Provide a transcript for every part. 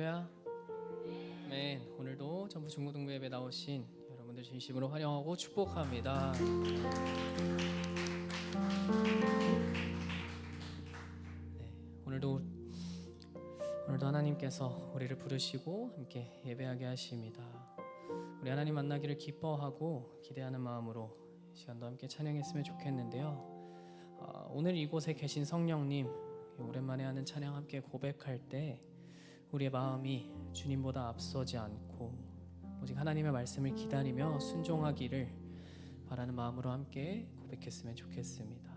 할렐루야. 아멘. 오늘도 전부 중고등부 예배 나오신 여러분들 진심으로 환영하고 축복합니다. 네, 오늘도 하나님께서 우리를 부르시고 함께 예배하게 하십니다. 우리 하나님 만나기를 기뻐하고 기대하는 마음으로 시간도 함께 찬양했으면 좋겠는데요. 오늘 이곳에 계신 성령님, 오랜만에 하는 찬양 함께 고백할 때 우리의 마음이 주님보다 앞서지 않고 오직 하나님의 말씀을 기다리며 순종하기를 바라는 마음으로 함께 고백했으면 좋겠습니다.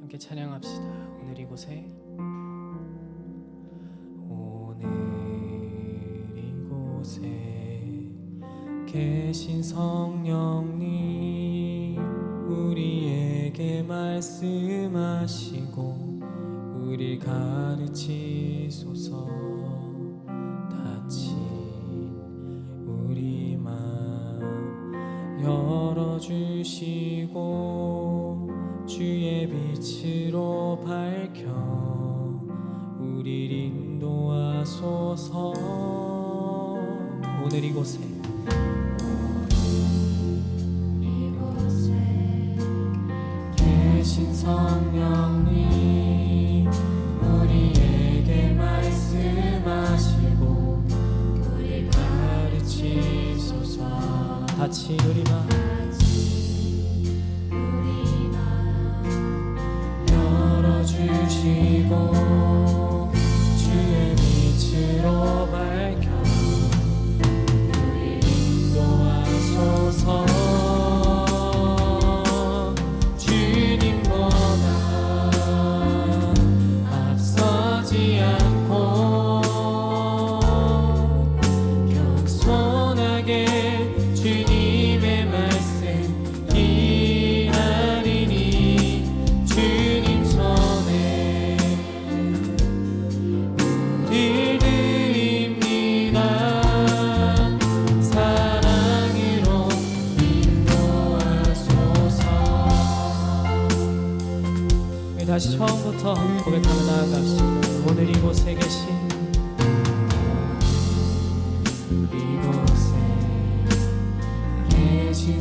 함께 찬양합시다. 오늘 이곳에 계신 성령님, 우리에게 말씀하시고 우릴 가르치소서. 닫힌 우리 마음 열어주시고 주의 빛으로 밝혀 우릴 인도하소서. 오늘 이곳에 계신 성령님, 우리에게 말씀하시고 우리 가르치소서. 닫힌 우리 마음 열어주시고 주의 빛으로 밝혀 우리 인도하소서. 다시 처음부터 고백하며 나아갑시다. 오늘 이곳에 계신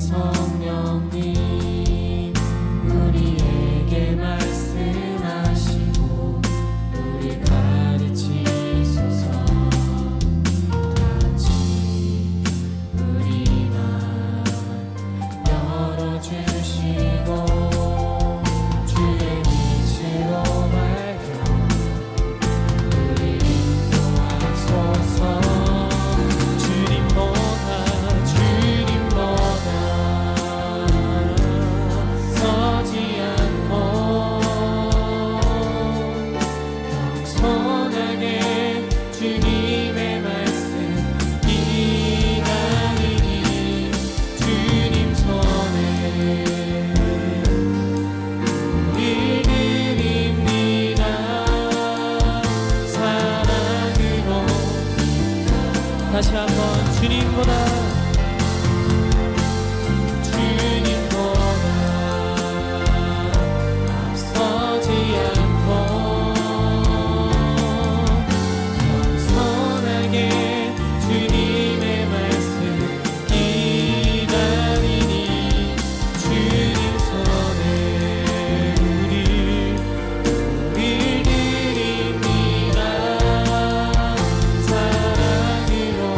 성령님, 우리에게 말씀하시고 우리 가르치소서. 닫힌 우리 마음 열어주시고 다시 한번 주님보다 앞서지 않고 겸손하게 주님의 말씀 기다리니 주님 손에 우릴 드립니다. 사랑으로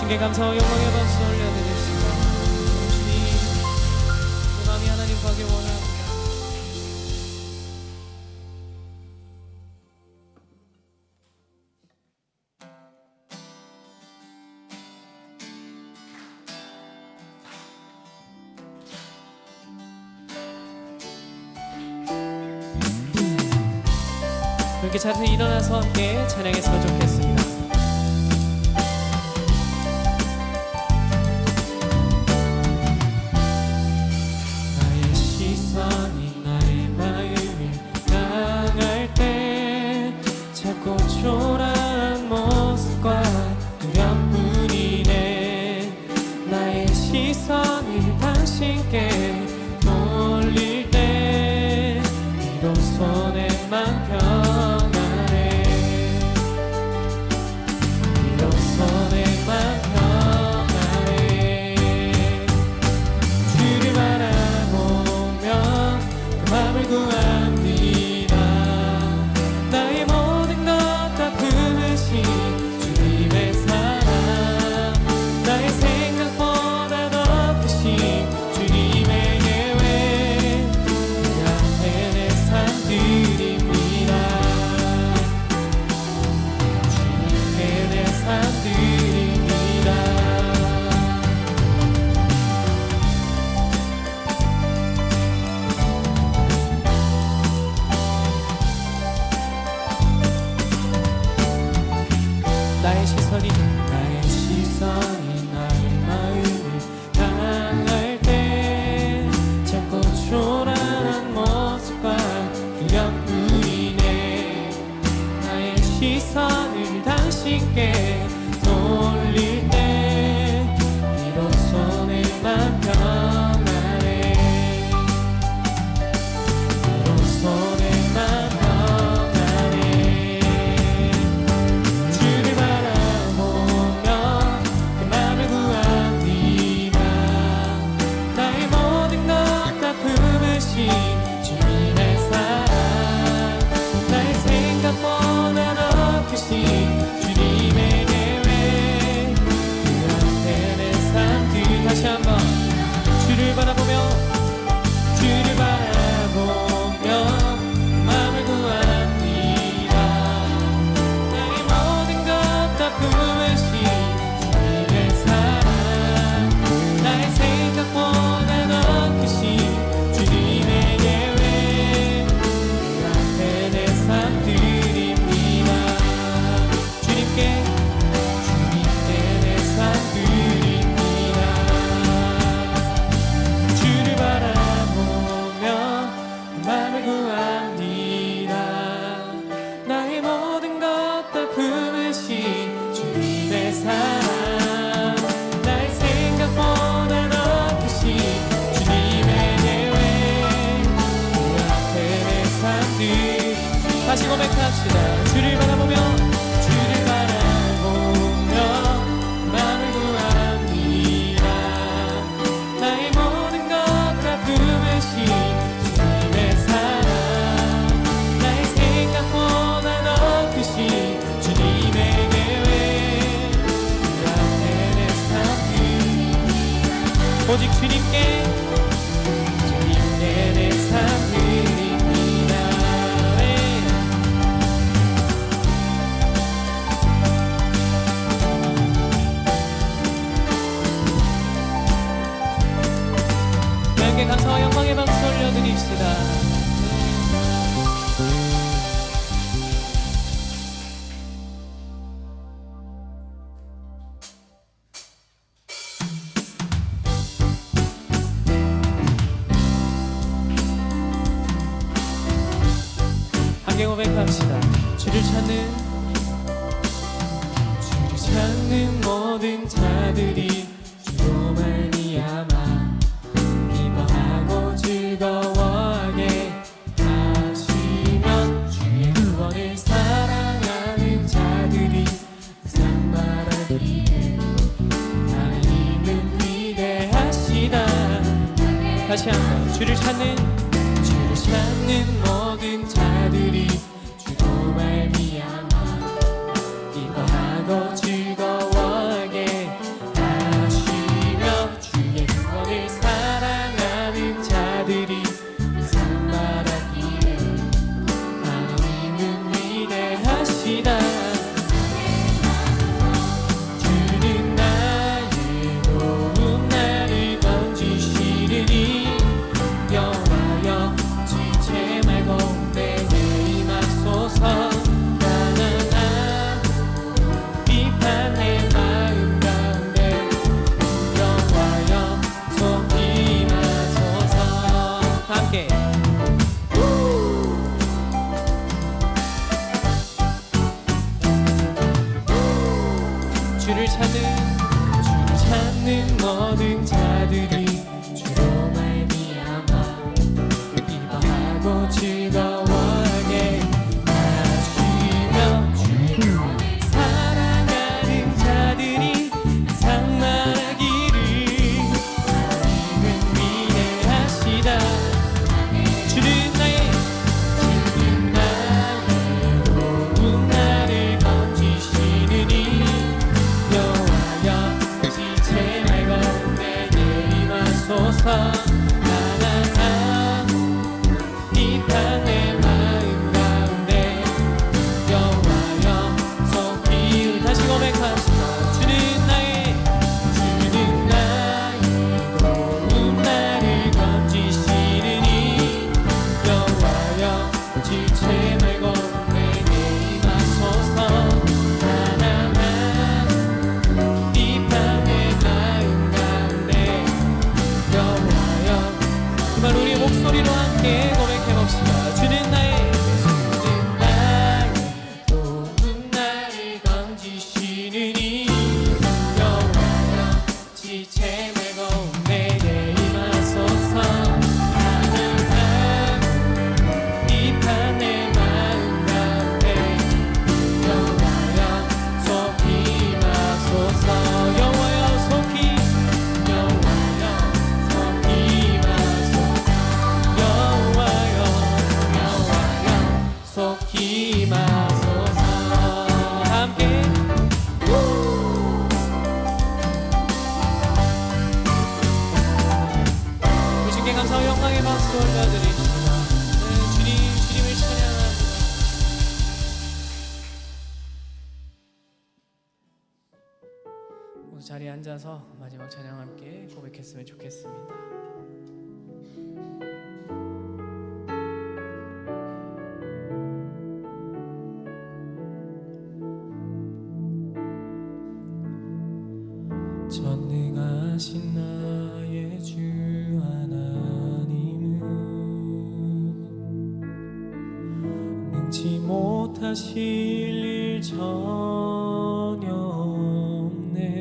주님께 감사와 영광의 박수 올려드리시고 주님 내 마음이 하나님 가길 원합니다. 이렇게 자리에서 일어나서 함께 찬양했으면 좋겠습니다. 나의 시선이 나의 마음을 향할 때 자꾸 초라한 모습과 두려움뿐이네. 나의 시선을 당신께 돌릴 때 비로소 내 맘 평안해. 비로소 내 맘 평안해. 주를 바라보며 그 맘을 구합니다. 나의 모든 것 다 품으신 주님의 사랑, 나의 생각보다 더 크신 주님의 계획, 그 앞에 내 삶 드립니다. 주님께 내 삶 드립니다. 나의 시선이 나의 마음을 향할 때 자꾸 초라한 모습과 두려움뿐이네. 나의 시선을 당신께 돌릴 때 비로소 내 맘 평안해. 비로소 내 맘 평안해. 주를 바라보며 그 맘을 구합니다. 나의 모든 것 다 품으신 주님의 사랑, 나의 생각보다 더 크신 주님의 계획, 그 앞에 내 삶 다시 한번 주를 바라보며 주를 바라보며 맘을 구합니다. 나의 모든 것 다 품으신 주님의 사랑, 나의 생각보다 더 크신 주님의 계획, 그 앞에 내 삶 드립니다. 주님께 내 삶 드립니다. 주를 바라보며 그 맘을 구합니다. 나의 모든 것 다 품으신 주님의 사랑, 나의 생각보다 더 크신 주님의 계획, 그 앞에 내 삶 드립니다. 다시 고백합시다. 주를 바라보며 주를 바라보며 맘을 구합니다. 나의 모든 것 다 품으신 주님의 사랑, 나의 생각보다 더 크신 주님의 계획, 그 앞에 내 삶 드립니다. 오직 주님께 내 삶 드립니다. 네. 함께 감사와 영광의 박수 올려드립시다. 함께 고백합시다. 주를 찾는 모든 자들이 주로 말미암아 기뻐하고 즐거워하게 하시면, 주의 구원을 사랑하는 자들이 상 말하기를 하나님은 위대하시다. 다시 한번 주를 찾는 모든 자들이 주로 말미암아 기뻐하고 즐거워하게 있는 모든 자들이 주로 말미암아 기뻐하고 즐거워하게 하시며 사랑하는 자들이 상만하기를 하나님은 위대하시다. 주는 나의 높은 나를 건지시느니 여호와여 지체 말고 내게 임하소서. 비판 내 마음 가운데 여호와여 속히 다시 고백합시다. 주는 나의 높은 나를 건지시느니 여호와여 지체 말고 내게 임하소서. 비판 내 마음 가운데 여호와여. 정말 우리의 목소리로 함께 고백해봅시다. 주는 나의 높은 나를 건지시느니 여호와여 지체 말고 내게 임하소서. 비판 내 마음 가운데 여호와여 속히 임하소서. 여호와여 속히 속히 임하소서. 함께 주님께 감사와 영광의 박수 올려드립니다. 주님을 찬양합니다. 모두 자리에 앉아서 마지막 찬양 함께 고백했으면 좋겠습니다. 전능하신 나의 주 하나님은 능치 못하실 일 전혀 없네.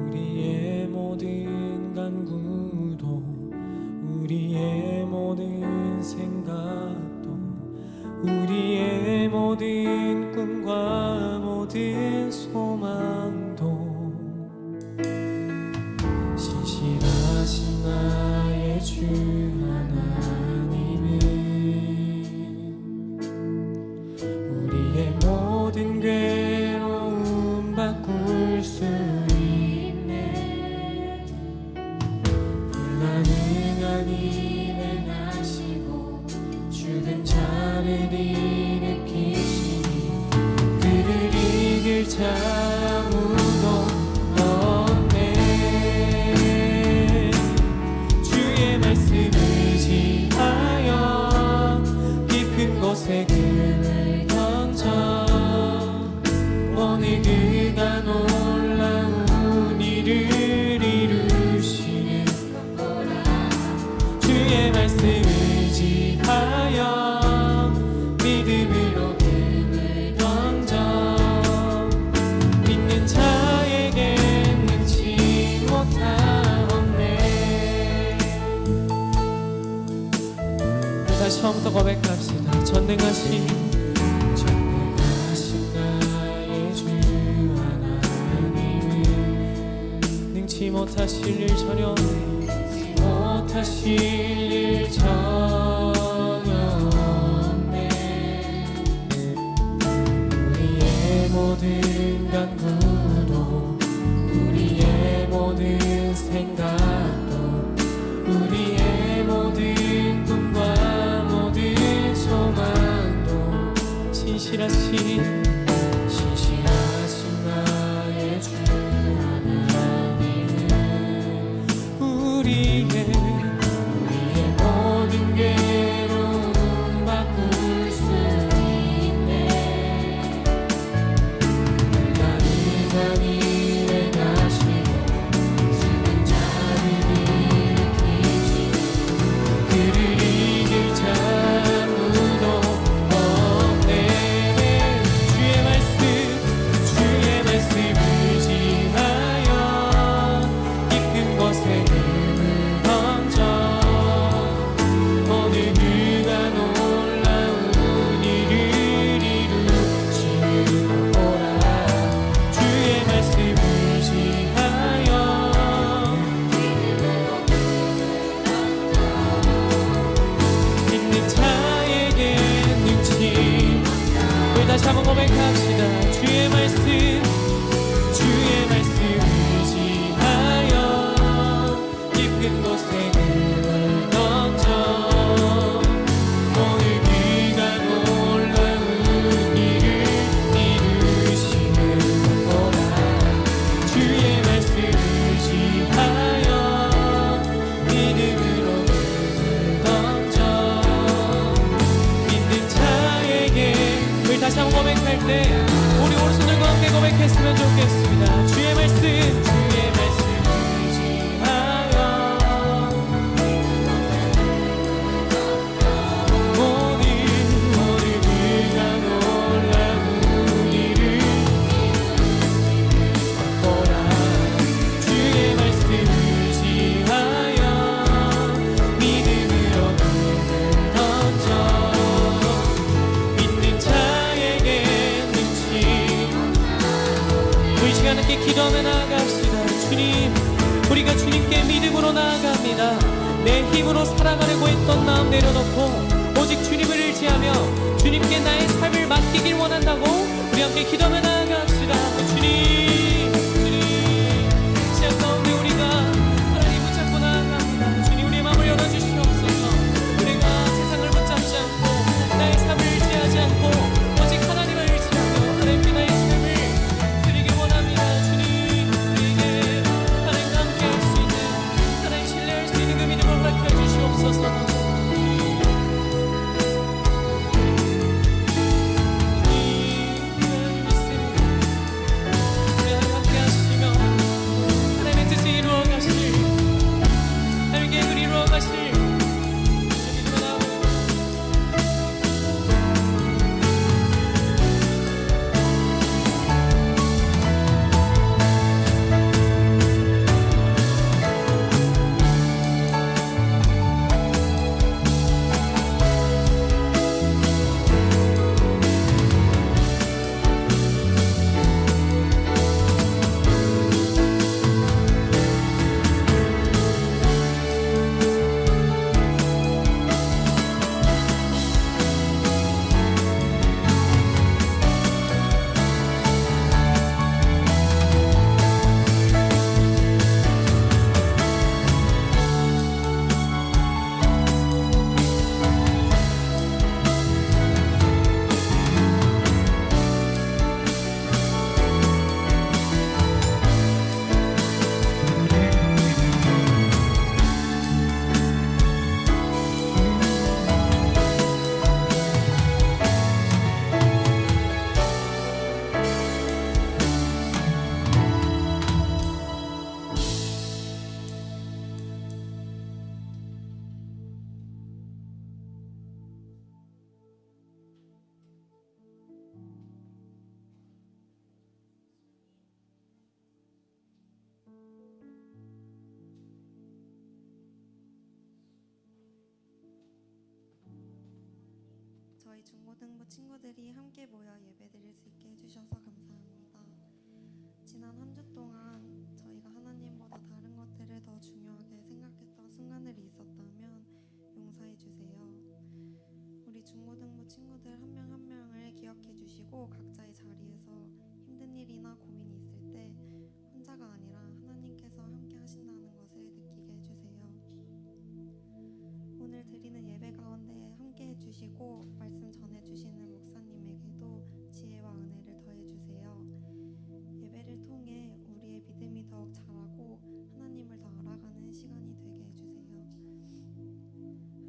우리의 모든 간구도 우리의 모든 생각도 우리의 모든 꿈과 모든 소망도 신실하신 나의 주 하나님은 우리의 모든 괴로움 바꿀 수 있네. 불가능한 일을 하시고 죽은 자를 일으키시니 그를 이길 자 아무도 없네. 주의 말씀을 지하여 깊은 곳에 금을 던져 오늘 그가 놀라운 일을 이루시는 것보라. 주의 말씀을 지하여 믿음으로 금을 던져 믿는 자에겐 능치 못하옵네. 다시 처음부터 고백합시다. 전능하신 나의 주 하나님은 능치 못하실 일 전혀 없네. 못하실 일 전혀 없네. 우리의 모든 간구도 우리의 모든 생각도 우리의 모든 꿈과 모든 소망도 신실하신 나의 주 하나님은 우리의 모든 게 말씀 의지하여 믿음으로 던져 믿는 자에게. 우리 다시 한번 고백할 때 우리 오른손들과 함께 고백했으면 좋겠습니다. 주의 말씀 의지하여 모든 그가 놀라운 일을 보라. 주의 말씀 의지하여 믿음으로 던져 믿는 자에게 능치. 우리 시간 함께 기도하며 나아갑시다. 주님, 우리가 주님께 믿음으로 나아갑니다. 내 힘으로 살아가려고 했던 마음 내려놓고 오직 주님을 의지하며 주님께 나의 삶을 맡기길 원한다고 우리 함께 기도하며 나아갑시다. 주님, 시간 가운데 우리가 하나님 붙잡고 나아갑니다. 주님, 우리의 마음을 열어주시옵소서. 우리가 세상을 붙잡지 않고 나의 삶을 의지하지 않고 오직 하나님을 의지하며 하나님께 나의 삶을 드리길 원합니다. 주님, 우리에게 하나님과 함께 할 수 있는, 하나님 신뢰할 수 있는 그 믿음을 허락해 주시옵소서. 저희 중고등부 친구들이 함께 모여 예배드릴 수 있게 해주셔서 감사합니다. 지난 한 주 동안 저희가 하나님보다 다른 것들을 더 중요하게 생각했던 순간들이 있었다면 용서해 주세요. 우리 중고등부 친구들 한 명 한 명을 기억해 주시고 각자의 자리에서 힘든 일이나 고민이 있을 때 혼자가 아니라 하나님께서 함께 하신다는 것을 느끼게 해주세요. 오늘 드리는 예배 가운데 함께 해주시고 말씀 전해주시는 목사님에게도 지혜와 은혜를 더해주세요. 예배를 통해 우리의 믿음이 더욱 자라고 하나님을 더 알아가는 시간이 되게 해주세요.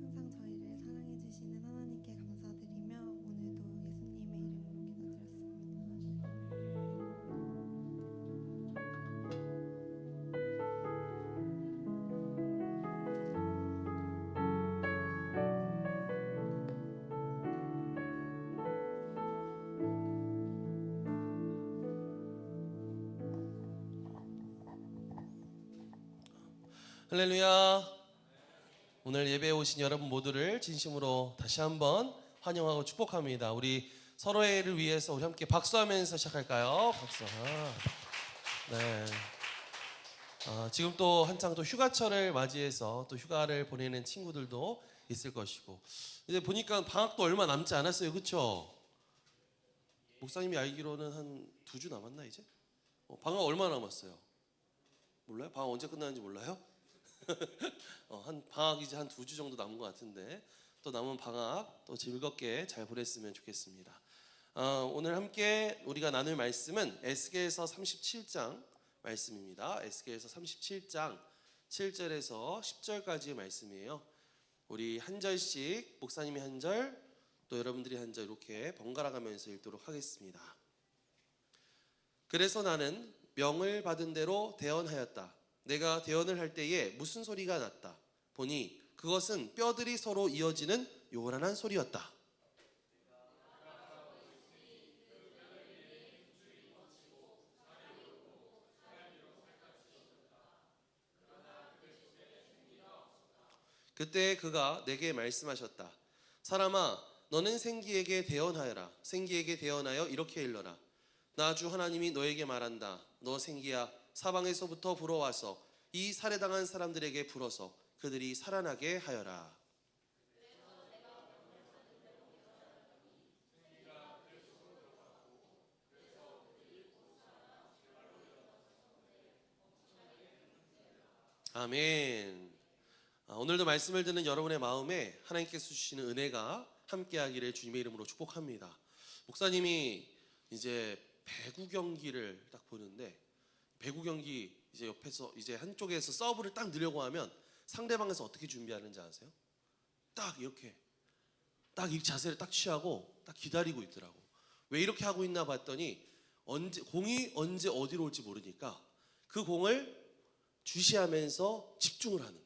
항상 저희를 사랑해주시는 하나님께 감사드리며 오늘도 예수님의 이름으로 기도드렸습니다. 할렐루야. 오늘 예배에 오신 여러분 모두를 진심으로 다시 한번 환영하고 축복합니다. 우리 서로를 위해서 우리 함께 박수하면서 시작할까요? 박수. 네. 지금 또 한창 또 휴가철을 맞이해서 또 휴가를 보내는 친구들도 있을 것이고, 이제 보니까 방학도 얼마 남지 않았어요, 그렇죠? 목사님이 알기로는 한 2주 남았나 이제? 방학 얼마 남았어요? 몰라요? 방학 언제 끝나는지 몰라요? 한 방학 이제 한 2주 정도 남은 것 같은데 또 남은 방학 또 즐겁게 잘 보냈으면 좋겠습니다. 오늘 함께 우리가 나눌 말씀은 에스겔서 37장 말씀입니다. 에스겔서 37장 7절에서 10절까지의 말씀이에요. 우리 한 절씩 목사님이 한 절, 또 여러분들이 한 절 이렇게 번갈아 가면서 읽도록 하겠습니다. 그래서 나는 명을 받은 대로 대언하였다. 내가 대언을 할 때에 무슨 소리가 났다. 보니 그것은 뼈들이 서로 이어지는 요란한 소리였다. 그때 그가 내게 말씀하셨다. 사람아, 너는 생기에게 대언하여라. 생기에게 대언하여 이렇게 일러라. 나 주 하나님이 너에게 말한다. 너 생기야, 사방에서부터 불어와서 이 살해당한 사람들에게 불어서 그들이 살아나게 하여라. 아멘. 오늘도 말씀을 듣는 여러분의 마음에 하나님께서 주시는 은혜가 함께하기를 주님의 이름으로 축복합니다. 목사님이 이제 배구 경기를 딱 보는데, 배구 경기 이제 옆에서 이제 한쪽에서 서브를 딱 넣으려고 하면 상대방에서 어떻게 준비하는지 아세요? 딱 이렇게 딱 이 자세를 딱 취하고 딱 기다리고 있더라고. 왜 이렇게 하고 있나 봤더니 공이 언제 어디로 올지 모르니까 그 공을 주시하면서 집중을 하는 거야.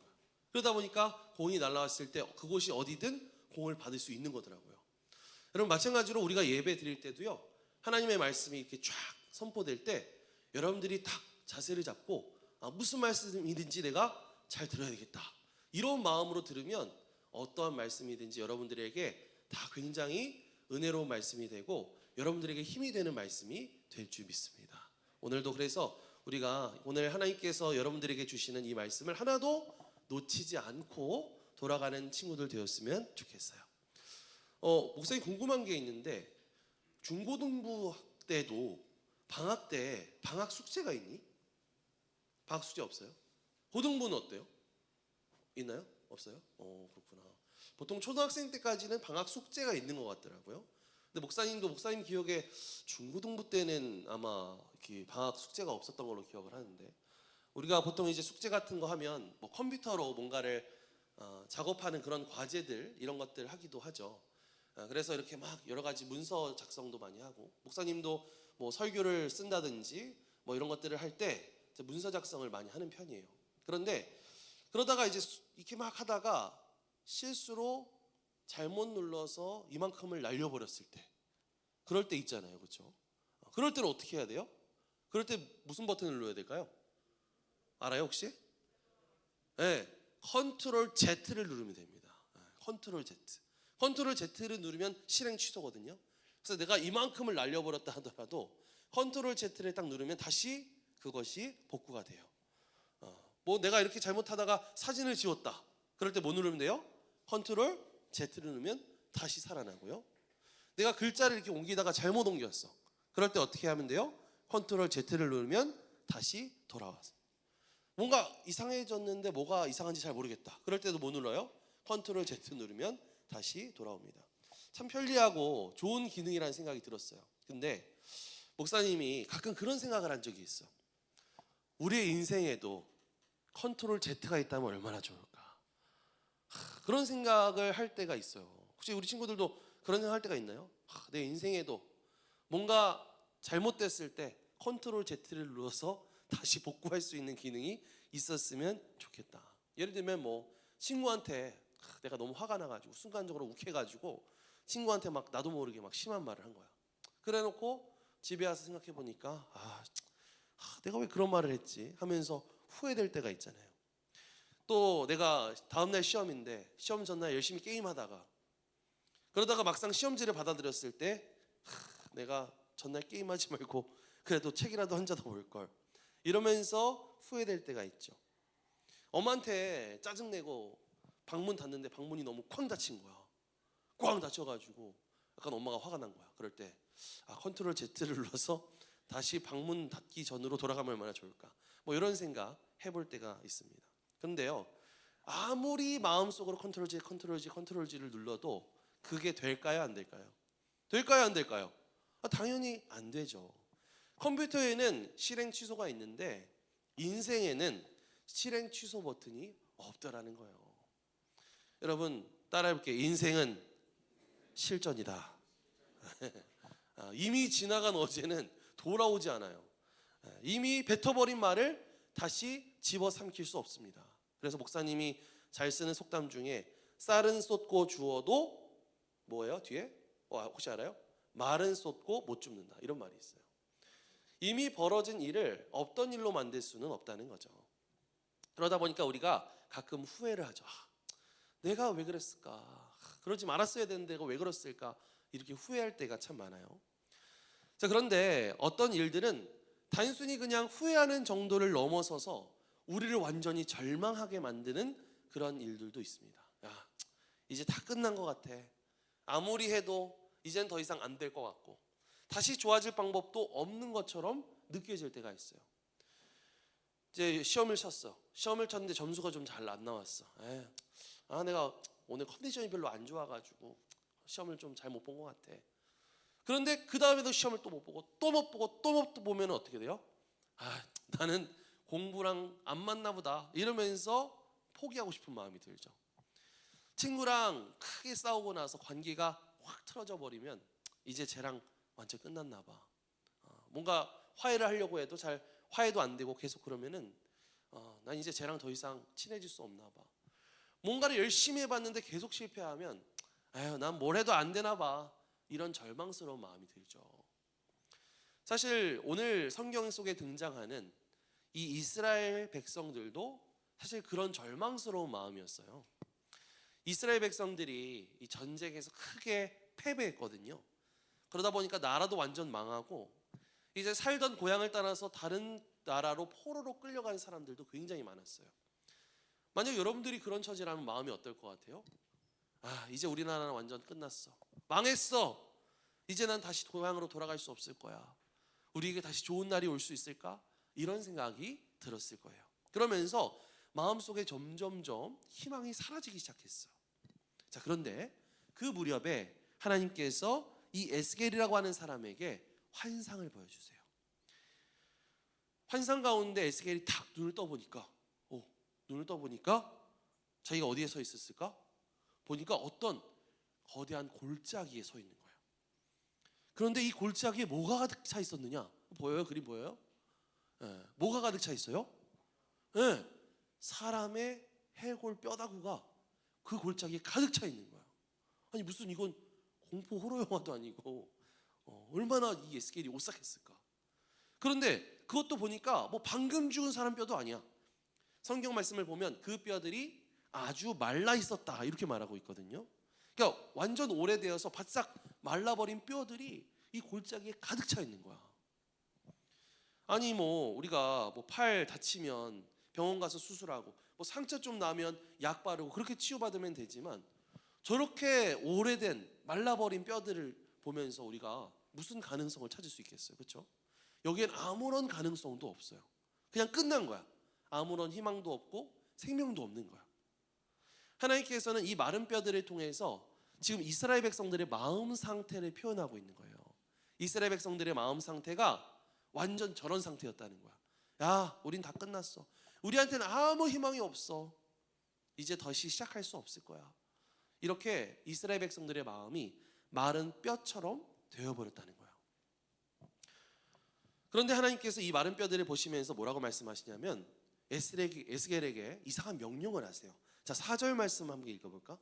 그러다 보니까 공이 날아왔을 때 그곳이 어디든 공을 받을 수 있는 거더라고요. 여러분, 마찬가지로 우리가 예배 드릴 때도요, 하나님의 말씀이 이렇게 쫙 선포될 때 여러분들이 딱 자세를 잡고 무슨 말씀이든지 내가 잘 들어야 되겠다, 이런 마음으로 들으면 어떠한 말씀이든지 여러분들에게 다 굉장히 은혜로운 말씀이 되고 여러분들에게 힘이 되는 말씀이 될 줄 믿습니다. 오늘도 그래서 우리가 오늘 하나님께서 여러분들에게 주시는 이 말씀을 하나도 놓치지 않고 돌아가는 친구들 되었으면 좋겠어요. 목사님 궁금한 게 있는데, 중고등부 때도 방학 때 방학 숙제가 있니? 방학 숙제 없어요? 고등부는 어때요? 있나요? 없어요? 그렇구나. 보통 초등학생 때까지는 방학 숙제가 있는 것 같더라고요. 근데 목사님 기억에 중고등부 때는 아마 이렇게 방학 숙제가 없었던 걸로 기억을 하는데, 우리가 보통 이제 숙제 같은 거 하면 뭐 컴퓨터로 뭔가를 작업하는 그런 과제들, 이런 것들 하기도 하죠. 그래서 이렇게 막 여러 가지 문서 작성도 많이 하고, 목사님도 뭐 설교를 쓴다든지 뭐 이런 것들을 할 때 문서 작성을 많이 하는 편이에요. 그런데 그러다가 이제 이렇게 막 하다가 실수로 잘못 눌러서 이만큼을 날려버렸을 때, 그럴 때 있잖아요, 그렇죠? 그럴 때는 어떻게 해야 돼요? 그럴 때 무슨 버튼을 눌러야 될까요? 알아요, 혹시? 네, 컨트롤 Z를 누르면 됩니다. 컨트롤 Z. 컨트롤 Z를 누르면 실행 취소거든요. 그래서 내가 이만큼을 날려버렸다 하더라도 컨트롤 Z를 딱 누르면 다시 그것이 복구가 돼요. 뭐 내가 이렇게 잘못하다가 사진을 지웠다, 그럴 때 뭐 누르면 돼요? 컨트롤 Z를 누르면 다시 살아나고요. 내가 글자를 이렇게 옮기다가 잘못 옮겼어, 그럴 때 어떻게 하면 돼요? 컨트롤 Z를 누르면 다시 돌아와서. 뭔가 이상해졌는데 뭐가 이상한지 잘 모르겠다, 그럴 때도 뭐 눌러요? 컨트롤 Z 누르면 다시 돌아옵니다. 참 편리하고 좋은 기능이라는 생각이 들었어요. 근데 목사님이 가끔 그런 생각을 한 적이 있어. 우리의 인생에도 컨트롤 Z가 있다면 얼마나 좋을까, 그런 생각을 할 때가 있어요. 혹시 우리 친구들도 그런 생각 할 때가 있나요? 내 인생에도 뭔가 잘못됐을 때 컨트롤 Z를 눌러서 다시 복구할 수 있는 기능이 있었으면 좋겠다. 예를 들면 뭐 친구한테 내가 너무 화가 나가지고 순간적으로 욱해가지고 친구한테 막 나도 모르게 막 심한 말을 한 거야. 그래놓고 집에 와서 생각해 보니까 내가 왜 그런 말을 했지 하면서 후회될 때가 있잖아요. 또 내가 다음날 시험인데 시험 전날 열심히 게임하다가 그러다가 막상 시험지를 받아들였을 때 내가 전날 게임하지 말고 그래도 책이라도 한 잔 더 볼 걸, 이러면서 후회될 때가 있죠. 엄마한테 짜증내고 방문 닫는데 방문이 너무 쾅 닫힌 거야. 꽝 닫혀가지고 약간 엄마가 화가 난 거야. 그럴 때 컨트롤 Z를 눌러서 다시 방문 닫기 전으로 돌아가면 얼마나 좋을까, 뭐 이런 생각 해볼 때가 있습니다. 그런데요, 아무리 마음속으로 컨트롤 Z를 눌러도 그게 될까요, 안 될까요? 될까요, 안 될까요? 당연히 안 되죠. 컴퓨터에는 실행 취소가 있는데 인생에는 실행 취소 버튼이 없더라는 거예요. 여러분 따라해볼게요. 인생은 실전이다. 이미 지나간 어제는 돌아오지 않아요. 이미 뱉어버린 말을 다시 집어삼킬 수 없습니다. 그래서 목사님이 잘 쓰는 속담 중에 쌀은 쏟고 주워도 뭐예요? 뒤에? 혹시 알아요? 말은 쏟고 못 줍는다, 이런 말이 있어요. 이미 벌어진 일을 없던 일로 만들 수는 없다는 거죠. 그러다 보니까 우리가 가끔 후회를 하죠. 내가 왜 그랬을까? 그러지 말았어야 되는데 내가 왜 그랬을까? 이렇게 후회할 때가 참 많아요. 자, 그런데 어떤 일들은 단순히 그냥 후회하는 정도를 넘어서서 우리를 완전히 절망하게 만드는 그런 일들도 있습니다. 야, 이제 다 끝난 것 같아. 아무리 해도 이젠 더 이상 안 될 것 같고 다시 좋아질 방법도 없는 것처럼 느껴질 때가 있어요. 이제 시험을 쳤어. 시험을 쳤는데 점수가 좀 잘 안 나왔어. 내가 오늘 컨디션이 별로 안 좋아가지고 시험을 좀 잘 못 본 것 같아. 그런데 그 다음에도 시험을 또 못 보고 또 못 보고 또 못 보면 어떻게 돼요? 나는 공부랑 안 맞나 보다 이러면서 포기하고 싶은 마음이 들죠. 친구랑 크게 싸우고 나서 관계가 확 틀어져 버리면 이제 쟤랑 완전 끝났나 봐. 뭔가 화해를 하려고 해도 잘 화해도 안 되고 계속 그러면은 난 이제 쟤랑 더 이상 친해질 수 없나 봐. 뭔가를 열심히 해봤는데 계속 실패하면 난 뭘 해도 안 되나 봐. 이런 절망스러운 마음이 들죠. 사실 오늘 성경 속에 등장하는 이 이스라엘 백성들도 사실 그런 절망스러운 마음이었어요. 이스라엘 백성들이 이 전쟁에서 크게 패배했거든요. 그러다 보니까 나라도 완전 망하고 이제 살던 고향을 따라서 다른 나라로 포로로 끌려가는 사람들도 굉장히 많았어요. 만약 여러분들이 그런 처지라면 마음이 어떨 것 같아요? 이제 우리나라는 완전 끝났어. 망했어. 이제 난 다시 고향으로 돌아갈 수 없을 거야. 우리에게 다시 좋은 날이 올 수 있을까? 이런 생각이 들었을 거예요. 그러면서 마음속에 점점점 희망이 사라지기 시작했어요. 자, 그런데 그 무렵에 하나님께서 이 에스겔이라고 하는 사람에게 환상을 보여주세요. 환상 가운데 에스겔이 탁 눈을 떠보니까 자기가 어디에 서 있었을까? 보니까 어떤 거대한 골짜기에 서 있는 거예요. 그런데 이 골짜기에 뭐가 가득 차 있었느냐? 보여요? 그림 보여요? 뭐가 가득 차 있어요? 사람의 해골 뼈다구가 그 골짜기에 가득 차 있는 거야. 아니 무슨 이건 공포 호러 영화도 아니고 얼마나 이 에스겔이 오싹했을까. 그런데 그것도 보니까 뭐 방금 죽은 사람 뼈도 아니야. 성경 말씀을 보면 그 뼈들이 아주 말라 있었다 이렇게 말하고 있거든요. 그러니까 완전 오래되어서 바싹 말라버린 뼈들이 이 골짜기에 가득 차 있는 거야. 아니 뭐 우리가 뭐 팔 다치면 병원 가서 수술하고 뭐 상처 좀 나면 약 바르고 그렇게 치유받으면 되지만 저렇게 오래된 말라버린 뼈들을 보면서 우리가 무슨 가능성을 찾을 수 있겠어요? 그렇죠? 여기엔 아무런 가능성도 없어요. 그냥 끝난 거야. 아무런 희망도 없고 생명도 없는 거야. 하나님께서는 이 마른 뼈들을 통해서 지금 이스라엘 백성들의 마음 상태를 표현하고 있는 거예요. 이스라엘 백성들의 마음 상태가 완전 저런 상태였다는 거야. 야, 우린 다 끝났어. 우리한테는 아무 희망이 없어. 이제 다시 시작할 수 없을 거야. 이렇게 이스라엘 백성들의 마음이 마른 뼈처럼 되어버렸다는 거예요. 그런데 하나님께서 이 마른 뼈들을 보시면서 뭐라고 말씀하시냐면 에스겔에게 이상한 명령을 하세요. 자, 4절 말씀 한번 읽어볼까?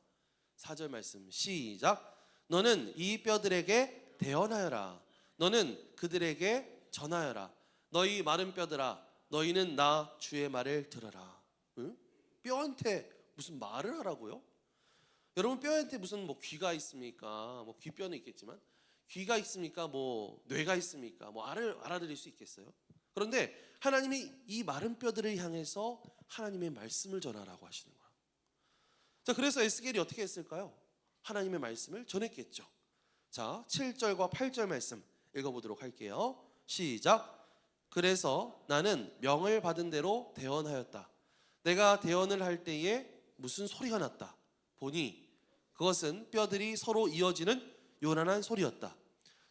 4절 말씀 시작. 너는 이 뼈들에게 대언하여라. 너는 그들에게 전하여라. 너희 마른 뼈들아, 너희는 나 주의 말을 들어라. 응? 뼈한테 무슨 말을 하라고요? 여러분 뼈한테 무슨 뭐 귀가 있습니까? 뭐 귀뼈는 있겠지만 귀가 있습니까? 뭐 뇌가 있습니까? 뭐 알아들을 수 있겠어요? 그런데 하나님이 이 마른 뼈들을 향해서 하나님의 말씀을 전하라고 하시는 거예요. 자, 그래서 에스겔이 어떻게 했을까요? 하나님의 말씀을 전했겠죠. 자, 7절과 8절 말씀 읽어보도록 할게요. 시작. 그래서 나는 명을 받은 대로 대언하였다. 내가 대언을 할 때에 무슨 소리가 났다. 보니 그것은 뼈들이 서로 이어지는 요란한 소리였다.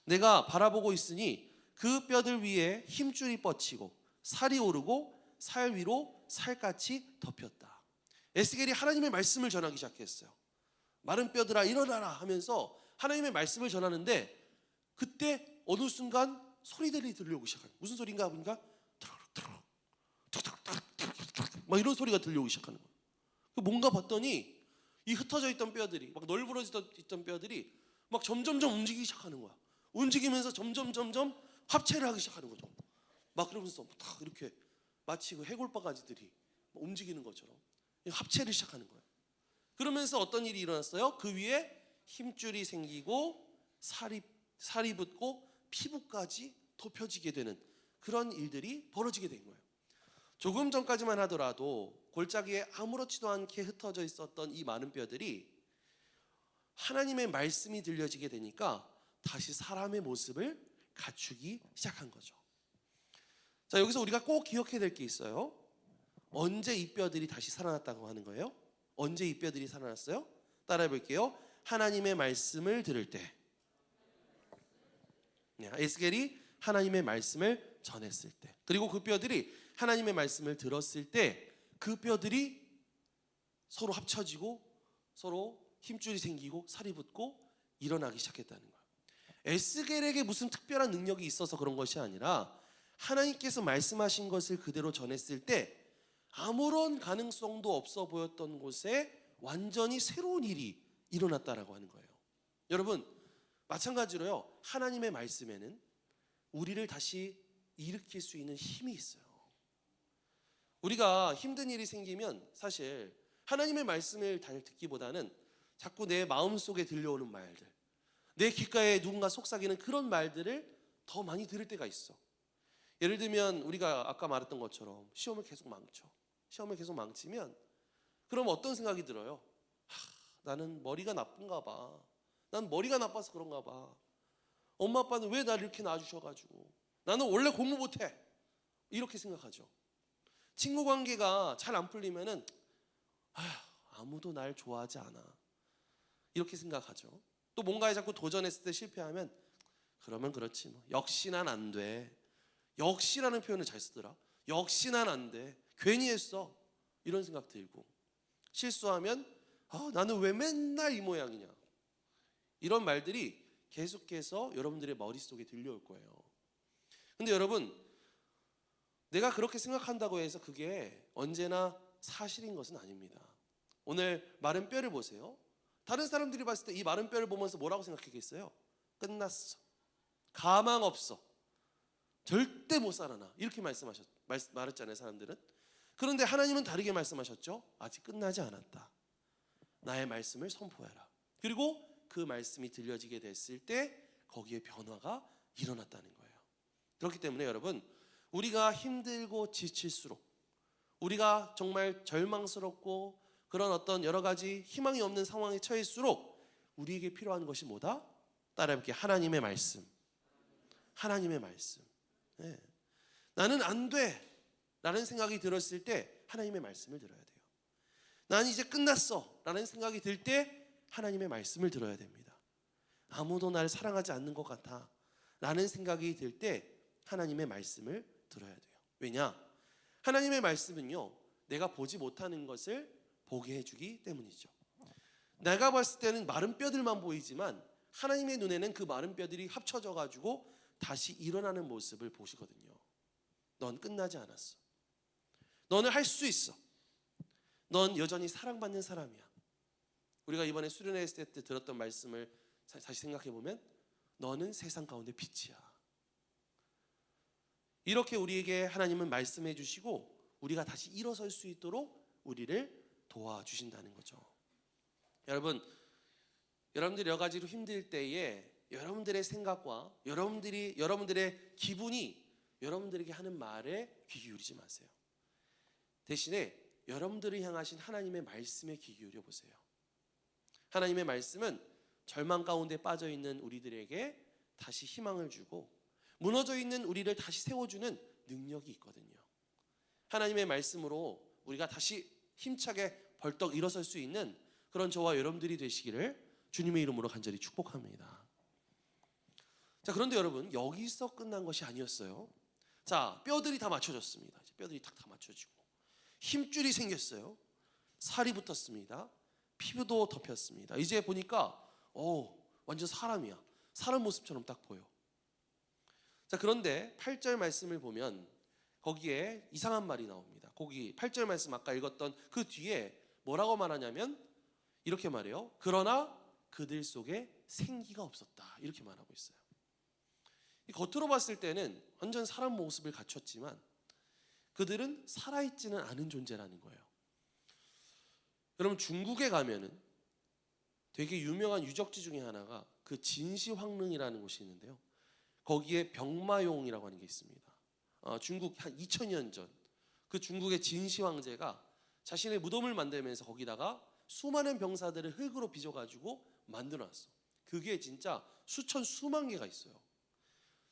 내가 바라보고 있으니 그 뼈들 위에 힘줄이 뻗치고 살이 오르고 살 위로 살같이 덮였다. 에스겔이 하나님의 말씀을 전하기 시작했어요. 마른 뼈들아 일어나라 하면서 하나님의 말씀을 전하는데 그때 어느 순간 소리들이 들려오기 시작해요. 무슨 소리인가 보니까 막 이런 소리가 들려오기 시작하는 거예요. 뭔가 봤더니 이 흩어져 있던 뼈들이 막 널브러져 있던 뼈들이 막 점점점 움직이기 시작하는 거야. 움직이면서 점점 합체를 하기 시작하는 거죠. 막 그러면서 딱 이렇게 마치 그 해골바가지들이 움직이는 것처럼 합체를 시작하는 거예요. 그러면서 어떤 일이 일어났어요? 그 위에 힘줄이 생기고 살이 붙고 피부까지 덮여지게 되는 그런 일들이 벌어지게 된 거예요. 조금 전까지만 하더라도 골짜기에 아무렇지도 않게 흩어져 있었던 이 많은 뼈들이 하나님의 말씀이 들려지게 되니까 다시 사람의 모습을 갖추기 시작한 거죠. 자, 여기서 우리가 꼭 기억해야 될 게 있어요. 언제 이 뼈들이 다시 살아났다고 하는 거예요? 언제 이 뼈들이 살아났어요? 따라해 볼게요. 하나님의 말씀을 들을 때. 에스겔이 하나님의 말씀을 전했을 때, 그리고 그 뼈들이 하나님의 말씀을 들었을 때 그 뼈들이 서로 합쳐지고 서로 힘줄이 생기고 살이 붙고 일어나기 시작했다는 거예요. 에스겔에게 무슨 특별한 능력이 있어서 그런 것이 아니라 하나님께서 말씀하신 것을 그대로 전했을 때 아무런 가능성도 없어 보였던 곳에 완전히 새로운 일이 일어났다라고 하는 거예요. 여러분, 마찬가지로요, 하나님의 말씀에는 우리를 다시 일으킬 수 있는 힘이 있어요. 우리가 힘든 일이 생기면 사실 하나님의 말씀을 잘 듣기보다는 자꾸 내 마음속에 들려오는 말들, 내 귓가에 누군가 속삭이는 그런 말들을 더 많이 들을 때가 있어. 예를 들면 우리가 아까 말했던 것처럼 시험을 계속 망쳐. 시험을 계속 망치면 그럼 어떤 생각이 들어요? 나는 머리가 나쁜가 봐. 난 머리가 나빠서 그런가 봐. 엄마 아빠는 왜 나를 이렇게 낳아주셔가지고 나는 원래 공부 못해. 이렇게 생각하죠. 친구 관계가 잘 안 풀리면은 아무도 날 좋아하지 않아. 이렇게 생각하죠. 또 뭔가에 자꾸 도전했을 때 실패하면 그러면 그렇지 뭐. 역시 난 안 돼. 역시라는 표현을 잘 쓰더라. 역시 난 안 돼. 괜히 했어. 이런 생각 들고, 실수하면 나는 왜 맨날 이 모양이냐. 이런 말들이 계속해서 여러분들의 머릿속에 들려올 거예요. 근데 여러분, 내가 그렇게 생각한다고 해서 그게 언제나 사실인 것은 아닙니다. 오늘 마른 뼈를 보세요. 다른 사람들이 봤을 때 이 마른 뼈를 보면서 뭐라고 생각했겠어요? 끝났어. 가망 없어. 절대 못 살아나. 이렇게 말했잖아요, 사람들은. 그런데 하나님은 다르게 말씀하셨죠. 아직 끝나지 않았다. 나의 말씀을 선포해라. 그리고 그 말씀이 들려지게 됐을 때 거기에 변화가 일어났다는 거예요. 그렇기 때문에 여러분, 우리가 힘들고 지칠수록, 우리가 정말 절망스럽고 그런 어떤 여러 가지 희망이 없는 상황에 처해일수록 우리에게 필요한 것이 뭐다? 따라해볼게요. 하나님의 말씀. 하나님의 말씀. 네. 나는 안 돼 라는 생각이 들었을 때 하나님의 말씀을 들어야 돼요. 난 이제 끝났어 라는 생각이 들 때 하나님의 말씀을 들어야 됩니다. 아무도 나를 사랑하지 않는 것 같아 라는 생각이 들 때 하나님의 말씀을 들어야 돼요. 왜냐? 하나님의 말씀은요, 내가 보지 못하는 것을 보게 해주기 때문이죠. 내가 봤을 때는 마른 뼈들만 보이지만 하나님의 눈에는 그 마른 뼈들이 합쳐져 가지고 다시 일어나는 모습을 보시거든요. 넌 끝나지 않았어. 너는 할 수 있어. 넌 여전히 사랑받는 사람이야. 우리가 이번에 수련회 때 들었던 말씀을 다시 생각해 보면 너는 세상 가운데 빛이야. 이렇게 우리에게 하나님은 말씀해 주시고 우리가 다시 일어설 수 있도록 우리를 도와주신다는 거죠. 여러분들이 여러 가지로 힘들 때에 여러분들의 생각과 여러분들의 기분이 여러분들에게 하는 말에 귀 기울이지 마세요. 대신에 여러분들을 향하신 하나님의 말씀에 귀 기울여 보세요. 하나님의 말씀은 절망 가운데 빠져 있는 우리들에게 다시 희망을 주고 무너져 있는 우리를 다시 세워주는 능력이 있거든요. 하나님의 말씀으로 우리가 다시 힘차게 벌떡 일어설 수 있는 그런 저와 여러분들이 되시기를 주님의 이름으로 간절히 축복합니다. 자, 그런데 여러분, 여기서 끝난 것이 아니었어요. 자, 뼈들이 다 맞춰졌습니다. 뼈들이 다 맞춰지고 힘줄이 생겼어요. 살이 붙었습니다. 피부도 덮였습니다. 이제 보니까 완전 사람이야. 사람 모습처럼 딱 보여. 자, 그런데 8절 말씀을 보면 거기에 이상한 말이 나옵니다. 거기 8절 말씀 아까 읽었던 그 뒤에 뭐라고 말하냐면 이렇게 말해요. 그러나 그들 속에 생기가 없었다. 이렇게 말하고 있어요. 겉으로 봤을 때는 완전 사람 모습을 갖췄지만 그들은 살아있지는 않은 존재라는 거예요. 여러분, 중국에 가면은 되게 유명한 유적지 중에 하나가 그 진시황릉이라는 곳이 있는데요. 거기에 병마용이라고 하는 게 있습니다. 중국 한 2000년 전 그 중국의 진시 황제가 자신의 무덤을 만들면서 거기다가 수많은 병사들을 흙으로 빚어가지고 만들어놨어. 그게 진짜 수만 개가 있어요.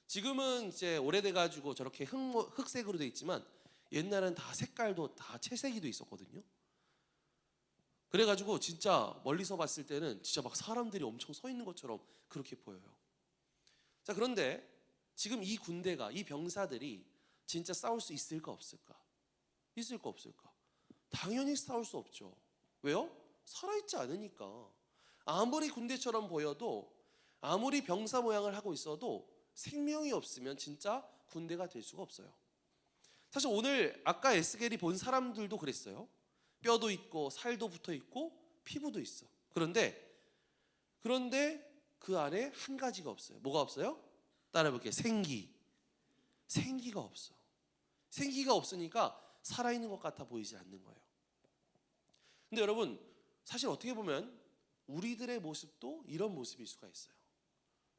지금은 이제 오래돼가지고 저렇게 흑색으로 돼 있지만 옛날엔 다 색깔도 다 채색이도 있었거든요. 그래가지고 진짜 멀리서 봤을 때는 진짜 막 사람들이 엄청 서 있는 것처럼 그렇게 보여요. 자, 그런데 지금 이 군대가, 이 병사들이 진짜 싸울 수 있을까 없을까? 있을까 없을까? 당연히 싸울 수 없죠. 왜요? 살아있지 않으니까. 아무리 군대처럼 보여도, 아무리 병사 모양을 하고 있어도 생명이 없으면 진짜 군대가 될 수가 없어요. 사실 오늘 아까 에스겔이 본 사람들도 그랬어요. 뼈도 있고 살도 붙어 있고 피부도 있어. 그런데 그 안에 한 가지가 없어요. 뭐가 없어요? 따라해볼게요. 생기가 없어. 생기가 없으니까 살아있는 것 같아 보이지 않는 거예요. 근데 여러분, 사실 어떻게 보면 우리들의 모습도 이런 모습일 수가 있어요.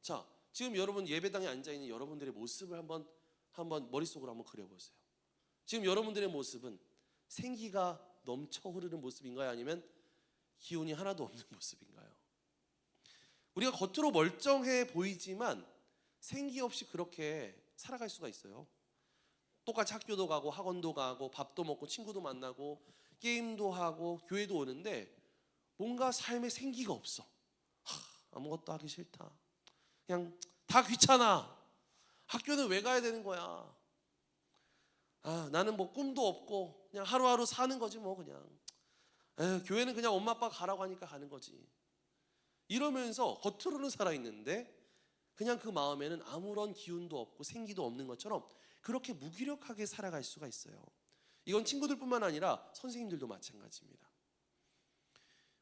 자, 지금 여러분 예배당에 앉아있는 여러분들의 모습을 한번 머릿속으로 한번 그려보세요. 지금 여러분들의 모습은 생기가 넘쳐 흐르는 모습인가요? 아니면 기운이 하나도 없는 모습인가요? 우리가 겉으로 멀쩡해 보이지만 생기 없이 그렇게 살아갈 수가 있어요. 똑같이 학교도 가고 학원도 가고 밥도 먹고 친구도 만나고 게임도 하고 교회도 오는데 뭔가 삶에 생기가 없어. 아무것도 하기 싫다. 그냥 다 귀찮아. 학교는 왜 가야 되는 거야? 나는 뭐 꿈도 없고 그냥 하루하루 사는 거지 뭐 그냥. 교회는 그냥 엄마 아빠 가라고 하니까 가는 거지. 이러면서 겉으로는 살아있는데 그냥 그 마음에는 아무런 기운도 없고 생기도 없는 것처럼 그렇게 무기력하게 살아갈 수가 있어요. 이건 친구들뿐만 아니라 선생님들도 마찬가지입니다.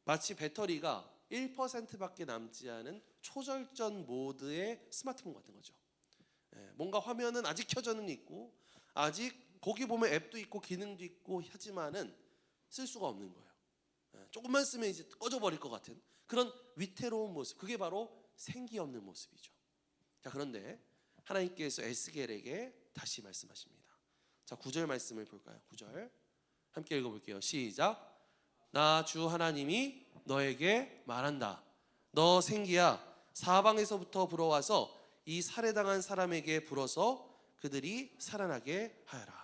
마치 배터리가 1%밖에 남지 않은 초절전 모드의 스마트폰 같은 거죠. 뭔가 화면은 아직 켜져는 있고 아직 거기 보면 앱도 있고 기능도 있고 하지만은 쓸 수가 없는 거예요. 조금만 쓰면 이제 꺼져버릴 것 같은 그런 위태로운 모습, 그게 바로 생기 없는 모습이죠. 자, 그런데 하나님께서 에스겔에게 다시 말씀하십니다. 자, 9절 말씀을 볼까요? 9절 함께 읽어볼게요. 시작. 나 주 하나님이 너에게 말한다. 너 생기야, 사방에서부터 불어와서 이 살해당한 사람에게 불어서 그들이 살아나게 하여라.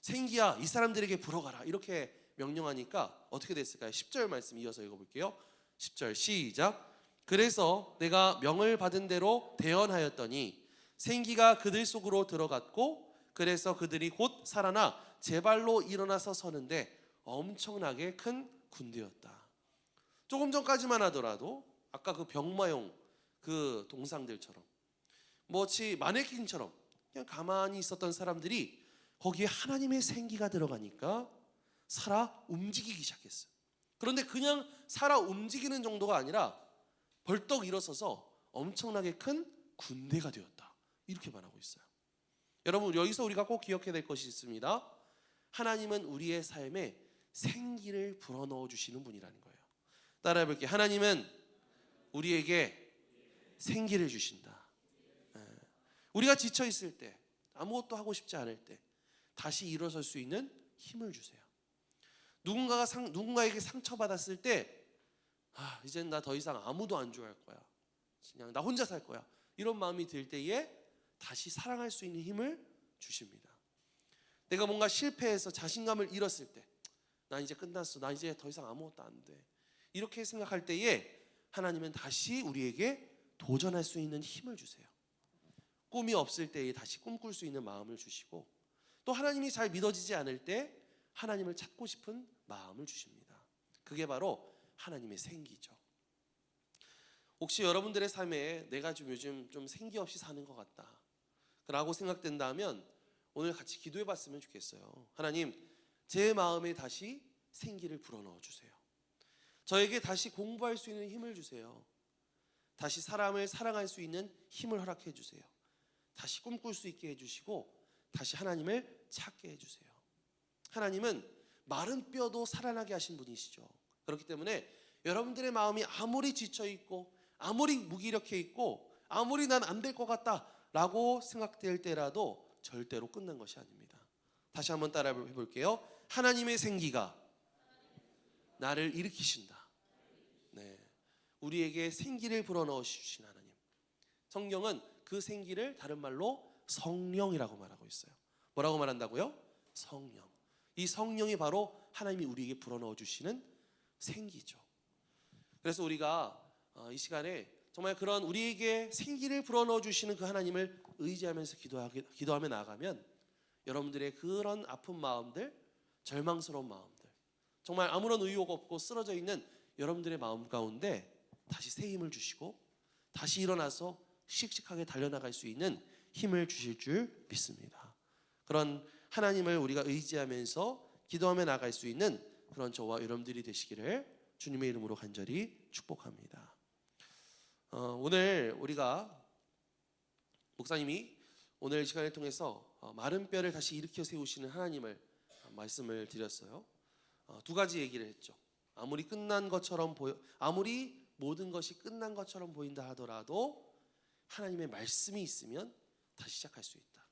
생기야, 이 사람들에게 불어가라. 이렇게 명령하니까 어떻게 됐을까요? 10절 말씀 이어서 읽어볼게요. 10절 시작. 그래서 내가 명을 받은 대로 대언하였더니 생기가 그들 속으로 들어갔고 그래서 그들이 곧 살아나 제 발로 일어나서 서는데 엄청나게 큰 군대였다. 조금 전까지만 하더라도 아까 그 병마용 그 동상들처럼 마치 마네킹처럼 그냥 가만히 있었던 사람들이 거기에 하나님의 생기가 들어가니까 살아 움직이기 시작했어요. 그런데 그냥 살아 움직이는 정도가 아니라 벌떡 일어서서 엄청나게 큰 군대가 되었다. 이렇게 말하고 있어요. 여러분, 여기서 우리가 꼭 기억해야 될 것이 있습니다. 하나님은 우리의 삶에 생기를 불어넣어 주시는 분이라는 거예요. 따라해 볼게요. 하나님은 우리에게 생기를 주신다. 우리가 지쳐 있을 때, 아무것도 하고 싶지 않을 때 다시 일어설 수 있는 힘을 주세요. 누군가에게 상처받았을 때 이젠 나 더 이상 아무도 안 좋아할 거야. 그냥 나 혼자 살 거야. 이런 마음이 들 때에 다시 사랑할 수 있는 힘을 주십니다. 내가 뭔가 실패해서 자신감을 잃었을 때, 나 이제 끝났어. 나 이제 더 이상 아무것도 안 돼. 이렇게 생각할 때에 하나님은 다시 우리에게 도전할 수 있는 힘을 주세요. 꿈이 없을 때에 다시 꿈꿀 수 있는 마음을 주시고, 또 하나님이 잘 믿어지지 않을 때 하나님을 찾고 싶은 마음을 주십니다. 그게 바로 하나님의 생기죠. 혹시 여러분들의 삶에 내가 좀 요즘 좀 생기 없이 사는 것 같다 라고 생각된다면 오늘 같이 기도해 봤으면 좋겠어요. 하나님, 제 마음에 다시 생기를 불어넣어 주세요. 저에게 다시 공부할 수 있는 힘을 주세요. 다시 사람을 사랑할 수 있는 힘을 허락해 주세요. 다시 꿈꿀 수 있게 해주시고 다시 하나님을 찾게 해주세요. 하나님은 마른 뼈도 살아나게 하신 분이시죠. 그렇기 때문에 여러분들의 마음이 아무리 지쳐있고 아무리 무기력해 있고 아무리 난 안 될 것 같다 라고 생각될 때라도 절대로 끝난 것이 아닙니다. 다시 한번 따라 해볼게요. 하나님의 생기가 나를 일으키신다. 네, 우리에게 생기를 불어넣어 주신 하나님. 성경은 그 생기를 다른 말로 성령이라고 말하고 있어요. 뭐라고 말한다고요? 성령. 이 성령이 바로 하나님이 우리에게 불어넣어 주시는 생기죠. 그래서 우리가 이 시간에 정말 그런 우리에게 생기를 불어넣어 주시는 그 하나님을 의지하면서 기도하며 나아가면 여러분들의 그런 아픈 마음들, 절망스러운 마음들, 정말 아무런 의욕 없고 쓰러져 있는 여러분들의 마음 가운데 다시 새 힘을 주시고 다시 일어나서 씩씩하게 달려나갈 수 있는 힘을 주실 줄 믿습니다. 그런 하나님을 우리가 의지하면서 기도하며 나갈 수 있는 그런 저와 여러분들이 되시기를 주님의 이름으로 간절히 축복합니다. 오늘 우리가 목사님이 오늘 시간을 통해서 마른 뼈를 다시 일으켜 세우시는 하나님을 말씀을 드렸어요. 두 가지 얘기를 했죠. 아무리 모든 것이 끝난 것처럼 보인다 하더라도 하나님의 말씀이 있으면 다시 시작할 수 있다.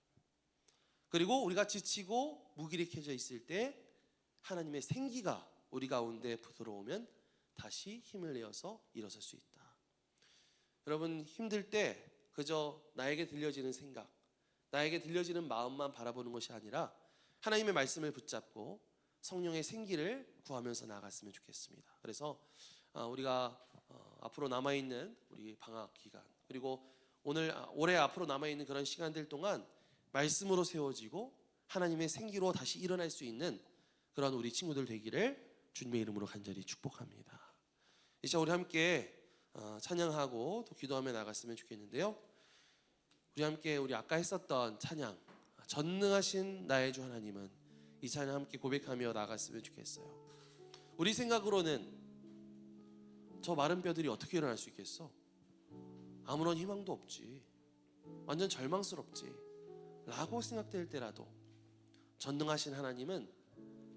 그리고 우리가 지치고 무기력해져 있을 때 하나님의 생기가 우리 가운데 들어오면 다시 힘을 내어서 일어설 수 있다. 여러분, 힘들 때 그저 나에게 들려지는 생각, 나에게 들려지는 마음만 바라보는 것이 아니라 하나님의 말씀을 붙잡고 성령의 생기를 구하면서 나아갔으면 좋겠습니다. 그래서 우리가 앞으로 남아있는 우리 방학 기간, 그리고 올해 앞으로 남아있는 그런 시간들 동안 말씀으로 세워지고 하나님의 생기로 다시 일어날 수 있는 그런 우리 친구들 되기를 주님의 이름으로 간절히 축복합니다. 이제 우리 함께 찬양하고 또 기도하며 나갔으면 좋겠는데요. 우리 함께 우리 아까 했었던 찬양, 전능하신 나의 주 하나님은, 이 찬양 함께 고백하며 나갔으면 좋겠어요. 우리 생각으로는 저 마른 뼈들이 어떻게 일어날 수 있겠어? 아무런 희망도 없지, 완전 절망스럽지 라고 생각될 때라도 전능하신 하나님은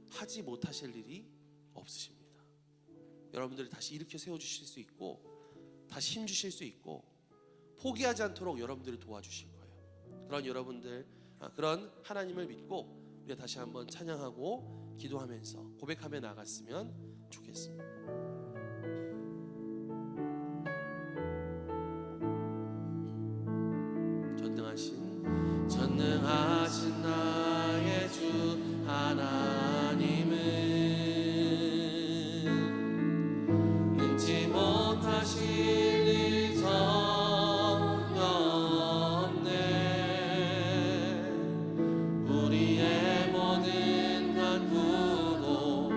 하지 못하실 일이 없으십니다. 여러분들을 다시 일으켜 세워주실 수 있고 다시 힘 주실 수 있고 포기하지 않도록 여러분들을 도와주실 거예요. 그런 여러분들, 그런 하나님을 믿고 우리가 다시 한번 찬양하고 기도하면서 고백하며 나갔으면 좋겠습니다. 전능하신 나의 주 하나님은 능치 못하실 일 전혀 없네. 우리의 모든 간구도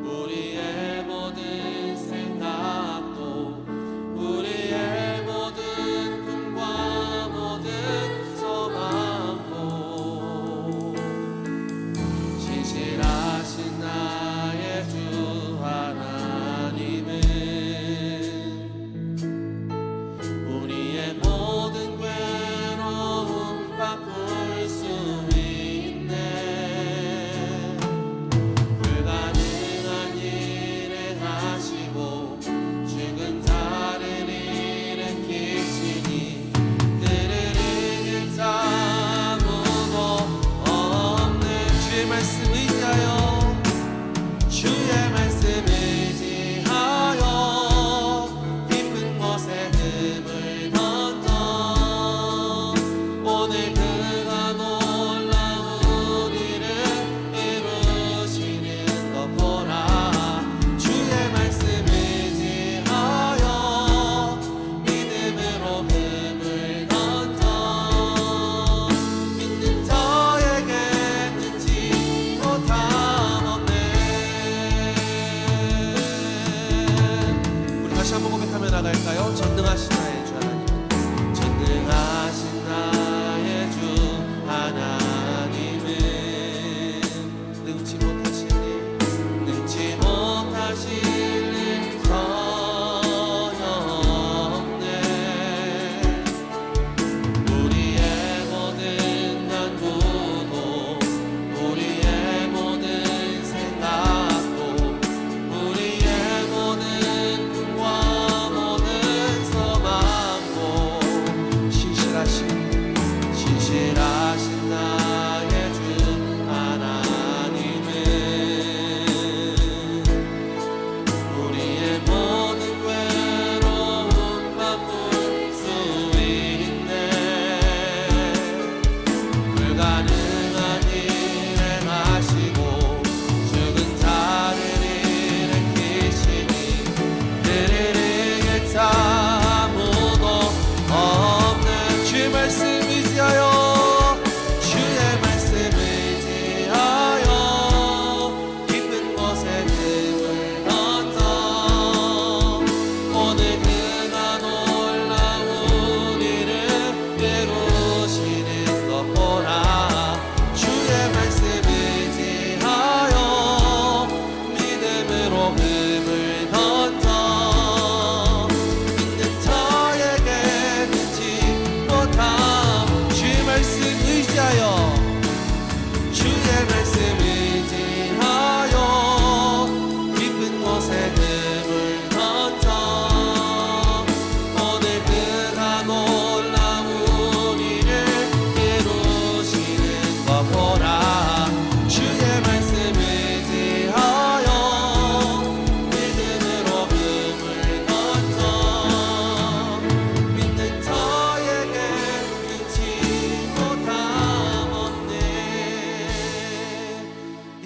우리의 모든 생각도 우리의 모든 꿈과 모든 소망도 신실하신 나의 주 하나님은 우리의 모든 괴로움 바꿀 수 있네. 불가능한 일을 하시고 죽은 자를 일으키시니 그를 이길 자 아무도 없네. 주의 말씀 의지하여 주의 말씀 의지하여 깊은 곳에 흠을 던져 오늘 그가 놀라운 일을 이루시는 것 보라. 주의 말씀 의지하여 믿음으로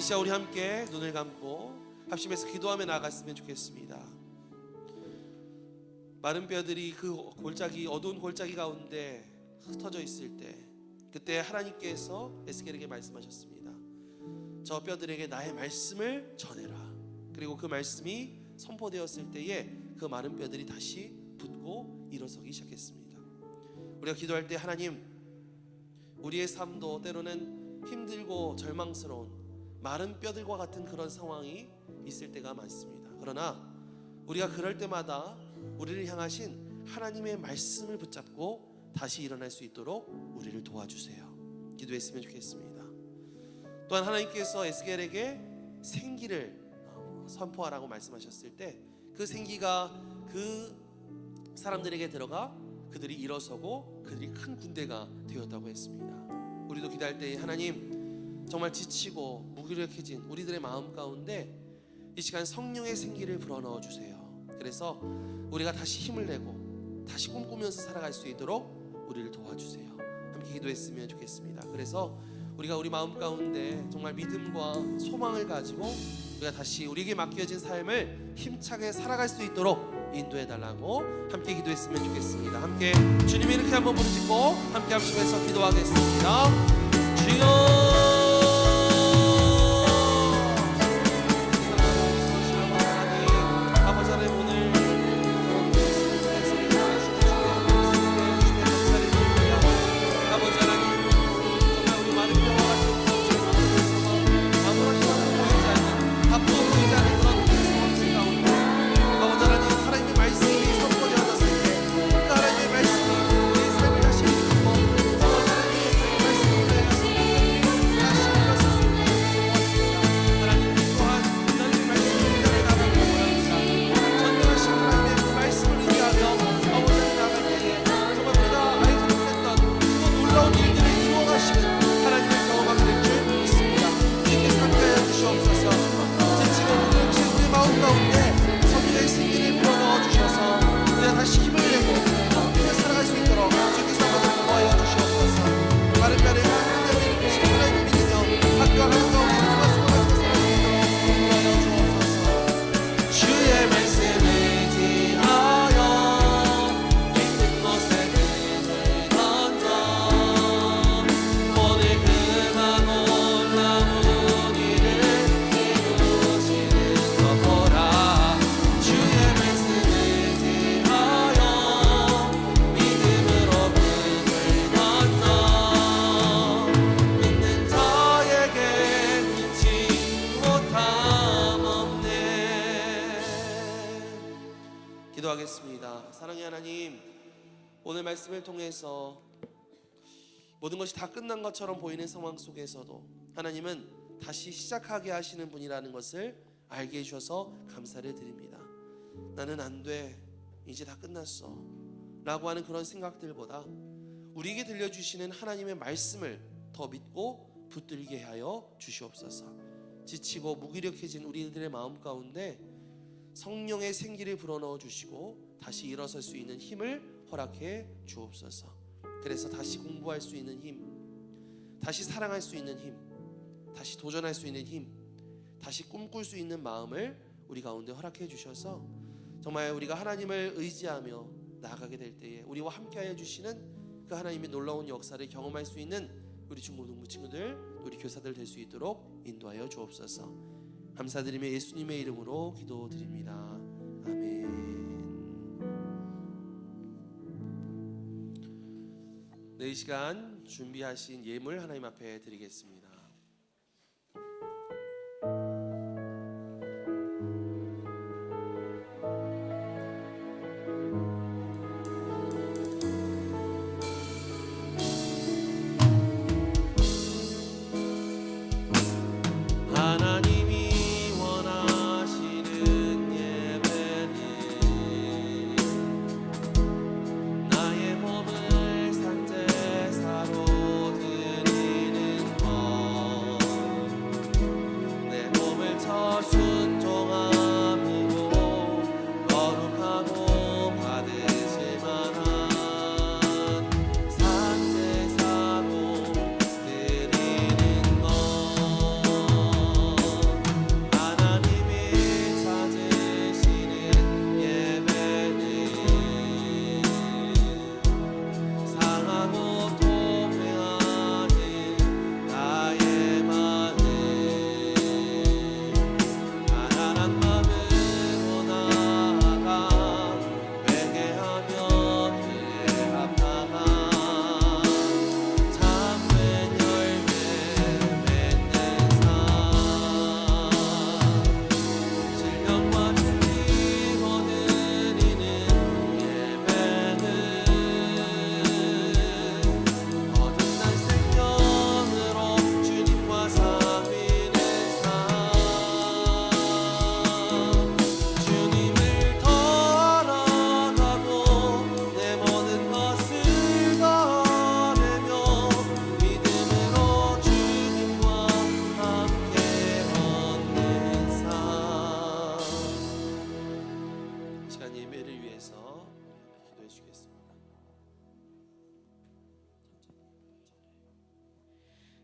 시간 우리 함께 눈을 감고 합심해서 기도하며 나아갔으면 좋겠습니다. 마른 뼈들이 그 골짜기, 어두운 골짜기 가운데 흩어져 있을 때, 그때 하나님께서 에스겔에게 말씀하셨습니다. 저 뼈들에게 나의 말씀을 전해라. 그리고 그 말씀이 선포되었을 때에 그 마른 뼈들이 다시 붙고 일어서기 시작했습니다. 우리가 기도할 때 하나님, 우리의 삶도 때로는 힘들고 절망스러운 마른 뼈들과 같은 그런 상황이 있을 때가 많습니다. 그러나 우리가 그럴 때마다 우리를 향하신 하나님의 말씀을 붙잡고 다시 일어날 수 있도록 우리를 도와주세요. 기도했으면 좋겠습니다. 또한 하나님께서 에스겔에게 생기를 선포하라고 말씀하셨을 때 그 생기가 그 사람들에게 들어가 그들이 일어서고 그들이 큰 군대가 되었다고 했습니다. 우리도 기도할 때 하나님, 정말 지치고 무기력해진 우리들의 마음 가운데 이 시간 성령의 생기를 불어넣어 주세요. 그래서 우리가 다시 힘을 내고 다시 꿈꾸면서 살아갈 수 있도록 우리를 도와주세요. 함께 기도했으면 좋겠습니다. 그래서 우리가 우리 마음 가운데 정말 믿음과 소망을 가지고 우리가 다시 우리에게 맡겨진 삶을 힘차게 살아갈 수 있도록 인도해달라고 함께 기도했으면 좋겠습니다. 함께 주님의 이렇게 한번 부르짖고 함께 합심해서 기도하겠습니다. 주여, 기도하겠습니다. 사랑의 하나님, 오늘 말씀을 통해서 모든 것이 다 끝난 것처럼 보이는 상황 속에서도 하나님은 다시 시작하게 하시는 분이라는 것을 알게 해주셔서 감사를 드립니다. 나는 안 돼, 이제 다 끝났어 라고 하는 그런 생각들보다 우리에게 들려주시는 하나님의 말씀을 더 믿고 붙들게 하여 주시옵소서. 지치고 무기력해진 우리들의 마음 가운데 성령의 생기를 불어넣어 주시고 다시 일어설 수 있는 힘을 허락해 주옵소서. 그래서 다시 공부할 수 있는 힘, 다시 사랑할 수 있는 힘, 다시 도전할 수 있는 힘, 다시 꿈꿀 수 있는 마음을 우리 가운데 허락해 주셔서 정말 우리가 하나님을 의지하며 나아가게 될 때에 우리와 함께하여 주시는 그 하나님의 놀라운 역사를 경험할 수 있는 우리 중고등부 친구들, 우리 교사들 될 수 있도록 인도하여 주옵소서. 감사드리며 예수님의 이름으로 기도드립니다. 아멘. 네, 이 시간 준비하신 예물 하나님 앞에 드리겠습니다. 나의 몸을 산제사로 드리는 것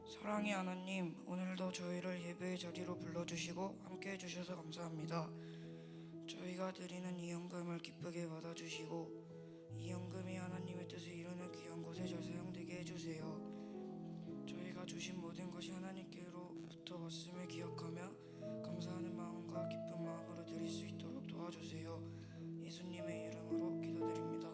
사랑의 하나님, 오늘도 저희를 예배의 자리로 불러주시고 함께 해주셔서 감사합니다. 저희가 드리는 이 헌금을 기쁘게 받아주시고 이 헌금이 하나님의 뜻을 이루는 귀한 곳에 잘 사용되게 해주세요. 저희가 주신 모든 것이 하나님께로부터 왔음을 기억하며 감사하는 마음과 기쁜 마음으로 드릴 수 있도록 도와주세요. 예수님의 이름으로 기도드립니다.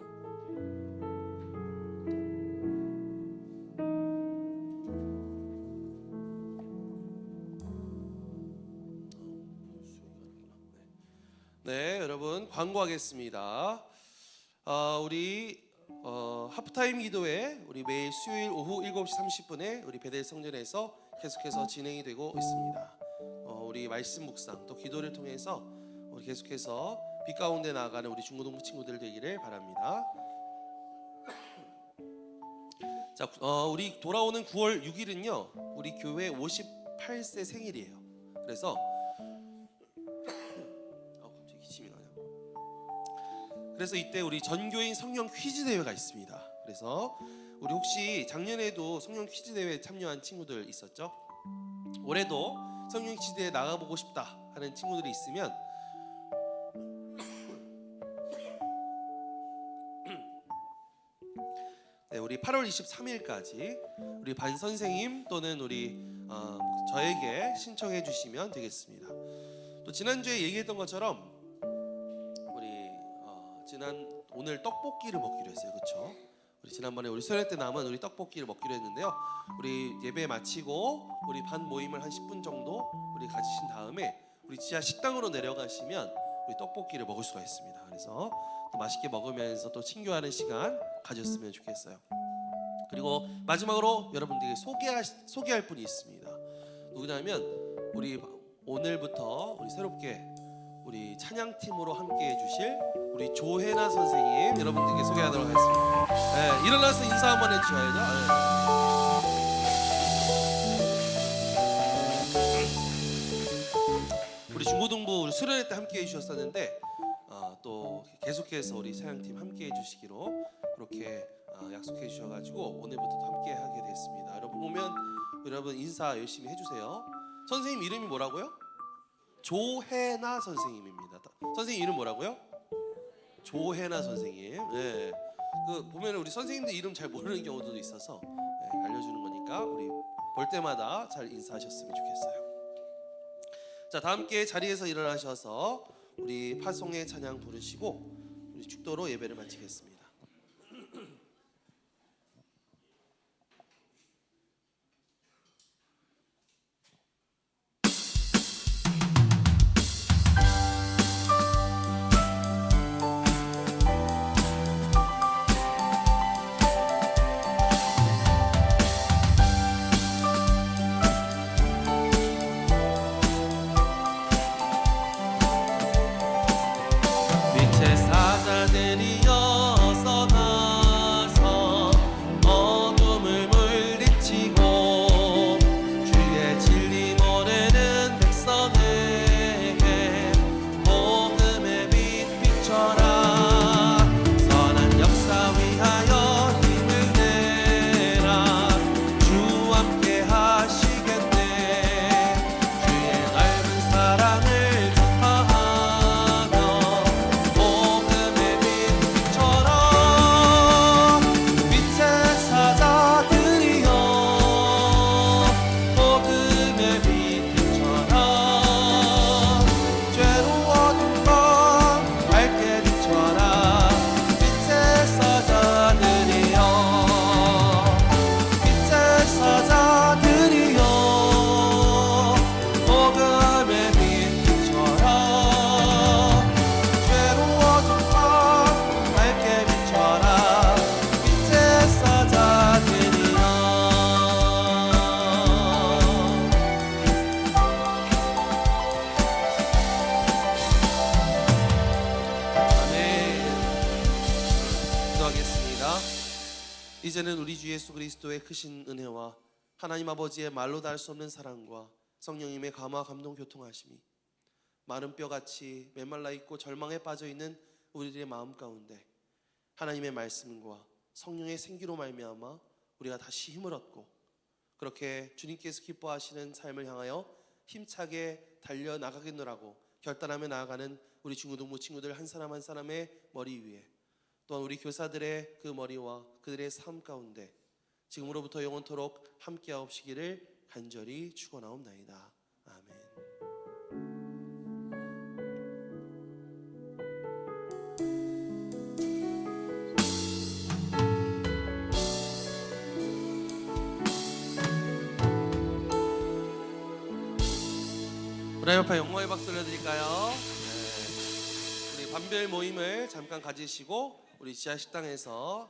네, 여러분 광고하겠습니다. 우리 하프타임 기도회 우리 매일 수요일 오후 7시 30분에 우리 베델 성전에서 계속해서 진행이 되고 있습니다. 우리 말씀 묵상 또 기도를 통해서 우리 계속해서 빛 가운데 나아가는 우리 중고등부 친구들 되기를 바랍니다. 자, 우리 돌아오는 9월 6일은요 우리 교회 58세 생일이에요. 그래서 갑자기 기침이 나네요. 그래서 이때 우리 전교인 성령 퀴즈 대회가 있습니다. 그래서 우리 혹시 작년에도 성령 퀴즈 대회에 참여한 친구들 있었죠? 올해도 성령 퀴즈 대회 나가보고 싶다 하는 친구들이 있으면 네, 우리 8월 23일까지 우리 반 선생님 또는 우리 저에게 신청해 주시면 되겠습니다. 또 지난주에 얘기했던 것처럼 우리 오늘 떡볶이를 먹기로 했어요. 그렇죠? 우리 지난번에 우리 수요일 때 남은 우리 떡볶이를 먹기로 했는데요. 우리 예배 마치고 우리 반 모임을 한 10분 정도 우리 가지신 다음에 우리 지하 식당으로 내려가시면 우리 떡볶이를 먹을 수가 있습니다. 그래서 또 맛있게 먹으면서 또 친교하는 시간 가졌으면 좋겠어요. 그리고 마지막으로 여러분들에게 소개할 분이 있습니다. 누구냐면 우리 오늘부터 우리 새롭게 우리 찬양팀으로 함께 해주실 우리 조혜나 선생님 여러분들께 소개하도록 하겠습니다. 네, 일어나서 인사 한번 해주셔야죠. 우리 중고등부 우리 수련회 때 함께 해주셨었는데 또 계속해서 우리 찬양팀 함께 해주시기로 그렇게 약속해 주셔가지고 오늘부터 또 함께 하게 됐습니다. 여러분 오면 여러분 인사 열심히 해주세요. 선생님 이름이 뭐라고요? 조혜나 선생님입니다. 선생님 이름 뭐라고요? 조혜나 선생님. 네. 그 보면 우리 선생님들 이름 잘 모르는 경우도 있어서 네, 알려주는 거니까 우리 볼 때마다 잘 인사하셨으면 좋겠어요. 자, 다 함께 자리에서 일어나셔서 우리 파송의 찬양 부르시고 우리 축도로 예배를 마치겠습니다. 이제는 우리 주 예수 그리스도의 크신 은혜와 하나님 아버지의 말로 다 할 수 없는 사랑과 성령님의 감화 감동 교통하심이 마른 뼈같이 메말라 있고 절망에 빠져 있는 우리들의 마음 가운데 하나님의 말씀과 성령의 생기로 말미암아 우리가 다시 힘을 얻고 그렇게 주님께서 기뻐하시는 삶을 향하여 힘차게 달려나가겠노라고 결단하며 나아가는 우리 중고등부 친구들 한 사람 한 사람의 머리 위에, 또한 우리 교사들의 그 머리와 그들의 삶 가운데 지금으로부터 영원토록 함께하옵시기를 간절히 축원하옵나이다. 아멘. 우리 옆에 영광의 박수 올려드릴까요? 네. 우리 반별 모임을 잠깐 가지시고 우리 지하 식당에서